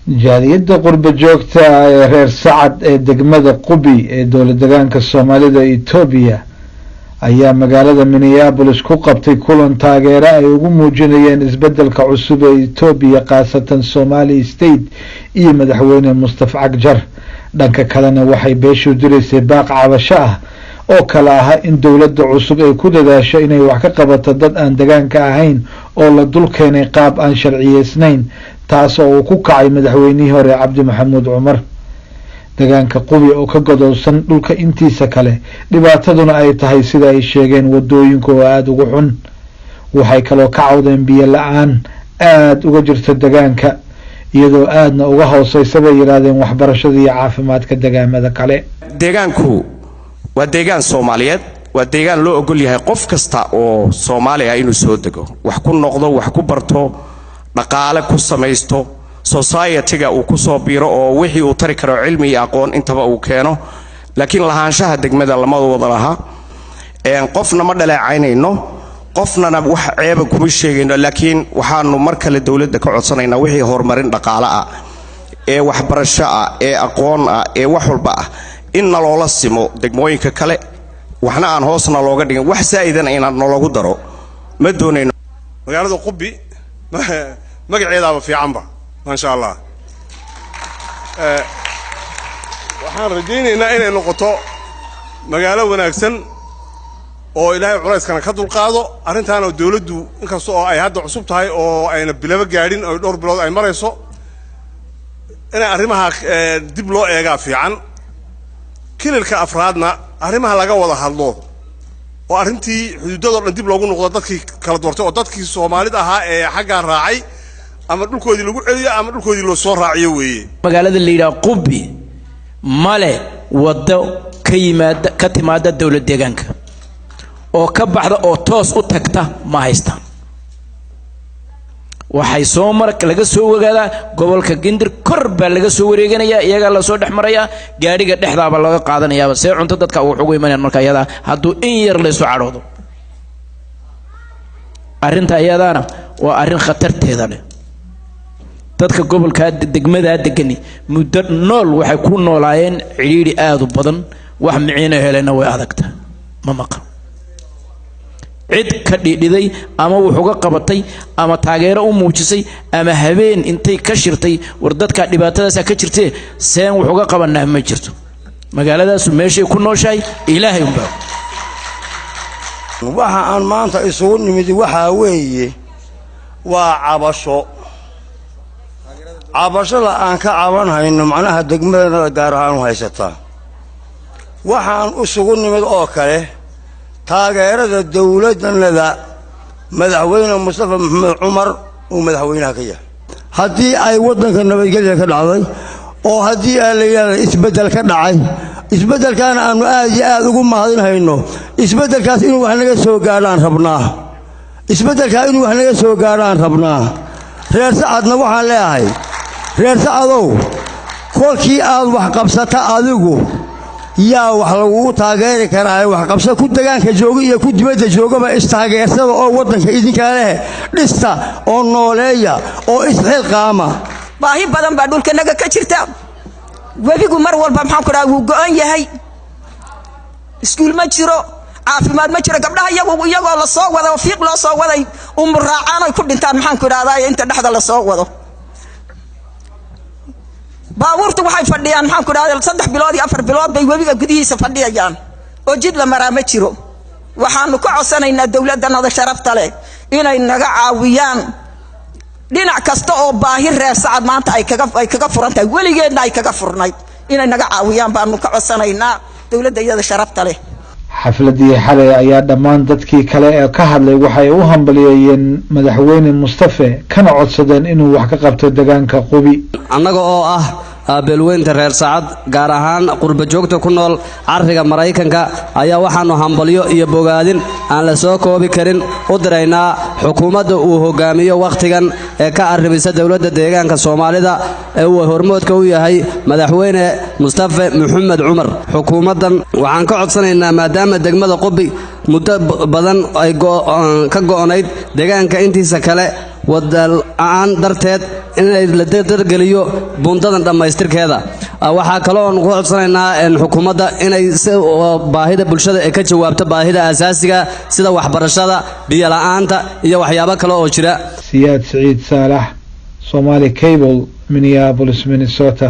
jaaliyadda qurba joogta ee reer Sacad ee degmada Qubi ee dowladda Soomaalida Itoobiya ayaa magaalada Minneapolis ku qabtay kulan taageero ay ugu muujinayeen isbeddelka cusub ee Itoobiya qaasatan Somali State iyo madaxweyne Mustafa Cagjar. dhanka kalena waxay beeshu direysay baaq cabasho ah oo kala ah in dowladda cusub ay ku dadaasho inay wax ka qabato dad aan deegaanka ahayn oo la dul keenay qaab aan sharciyeysnayn taas oo ku kacay madaxweynihii hore Cabdi Maxamuud Cumar. deegaanka Qubi oo ka godowsan dhulka intiisa kale dhibaataduna ay tahay sida ay sheegeen wadooyinku oo aad ugu xun. waxay kaloo ka cawdeen biyo la'aan aad uga jirta deegaanka iyadoo aadna uga hooseysa bay yiraahdeen waxbarashada iyo caafimaadka deegaamada kale. deegaanku waa deegaan Soomaaliyeed, waa deegaan loo ogol yahay qof kasta oo Soomaali ah inuu soo dego, wax ku noqdo, wax ku barto, dhaqaale ku samaysto, society-ga uu ku soo biiro oo wixii uu tari karo cilmi iyo aqoon intaba uu keeno. laakiin lahaanshaha degmada lama wada laha qofna ma dhaleecaynayno, qofna wax ceeb kuma sheegayno, laakiin waxaanu mar kale dawladda ka codsanaynaa wixii horumarin dhaqaale ah ee waxbarasho ah ee aqoon ah ee wax walba ah in loola simo degmooyinka kale, waxna aan hoosna looga dhigin, wax saa'idan inaan nologu daro ma doonayno. magaalada Qubi magaceedaaba fiicanba ma sha Allah. waxaan rajaynaynaa inay noqoto magaalo wanaagsan oo ilaahay culayskana ka dulqaado arrintan oo dawladdu inkastoo oo ay hadda cusub tahay oo ayna bilaba gaadhin oo dhowr bilood ay marayso in arrimaha dib loo eega fiican. kililka afraadna arrimaha laga wada hadlo oo arrintii xuduudada dhan dib loogu noqdo dadkii kala doortay oo dadkii Soomaalida ahaa ee xagga raacay ama dhulkoodii lagu celiyo ama dhulkoodii loo soo raaciyo weeye. magaalada la yiraahdo Qubi male wado ka timaada dawladda deegaanka oo ka baxda oo toos u tagta ma haystaan. waxay soo marka laga soo wagaada gobolka Gindir kor baa laga soo wareeganaya, iyaga la soo dhaxmaraya, gaariga dhexdaaba laga qaadanaya see cunto dadka wuxuu ugu imanayaan marka iyada hadduu in yar la soo cadhoodo. arrinta iyadana waa arrin khatarteeda leh. dadka gobolka degmada degani muddo nool waxay ku noolaayeen ciriiri aad u badan, wax miciina helayna way adagta ma maqan. cid ka dhidhiday ama wuxuu ga qabatay ama taageero u muujisay ama habeen intay ka shirtay war dadka dhibaatadaas ka jirtay seen wuxuu ga qabanaa ma jirto. magaaladaas meeshay ku nooshahay Ilaahay umba. waxa aan maanta isugu nimid waxa weeye waa cabashada aan ka cabanayno macnaha degmada gaar ahaan u haysataa. waxaan isugu nimid oo kale taageerada dawladda madaxweyne Mustafa Maxamuud Cumar oo madaxweynaha ka yahay. haddii ay wadanka nabadgelyo ka dhacday oo haddii ay leeyahay isbedel ka dhacay, isbedelkan aanu aad iyo aad ugu mahadinayno, isbedelkaas inuu wax naga soo gaaraan rabnaa, isbedelka inuu wax naga soo gaaraan rabnaa. reer Sacadna waxaan leeyahay reer Sacadow kolkii aad wax qabsata adigu yaa wax lagu taageeri karaa wax qabso ku deegaanka jooga iyo ku dibadda joogaba istaageersada oo wadanka idinka leh dhista oo nooleeya oo isxilqaama. baahi badan baa dhulka naga ka jirta. webigu mar walba maxaan ku dhahay wuu go'an yahay, iskuul ma jiro, caafimaad ma jiro, gabdhaha iyagoo la soo wado fiiq loo soo waday raacaan ay ku dhintaan maxaan ku dhahdaa inta dhexda la soo wado. baabuurtu waxay fadhiyaan maxaan ku dhahdaa 3 bilood iyo 4 bilood bay webiga gudihiisa fadhiyaan oo jid la maraa ma jiro. waxaanu ka codsanaynaa dawladda sharafta leh inay naga caawiyaan dhinac kasta oo baahi reer Sacad maanta ay kaga furantahay, weligeedna ay kaga furnayd, inay naga caawiyaan baanu ka codsanaynaa dawladda iyada sharafta leh. xafladii xalay ayaa dhammaan dadkii kale ee ka hadlay waxay u hambalyeeyeen madaxweyne Mustafa kana codsadeen inuu wax ka qabto deegaanka Qubi. annaga oo ah beelweynta reer Sacad gaar ahaan qurba joogta ku nool Cariga Mareykanka ayaa waxaanu hambalyo iyo bogaadin aan la soo koobi karin u diraynaa xukuumadda uu hogaamiyo waqtigan ee ka arribisa dawladda deegaanka Soomaalida ee uu hormoodka u yahay madaxweyne Mustafa Maxamuud Cumar. xukuumaddan waxaan ka codsanaynaa maadaama degmada Qubi muddo badan ay ka go'onayd deegaanka intiisa kale wadal-aan darteed inay la dardargeliyo bundadan dhammaystirkeeda waxaa kale oo ku codsanaynaa xukuumadda inay baahida bulshada ay ka jawaabto baahida asaasiga sida waxbarashada biyo la'aanta iyo waxyaabo kale oo jira. Siyaad Saciid Saalax, Somali Cable, Minneapolis, Minnesota.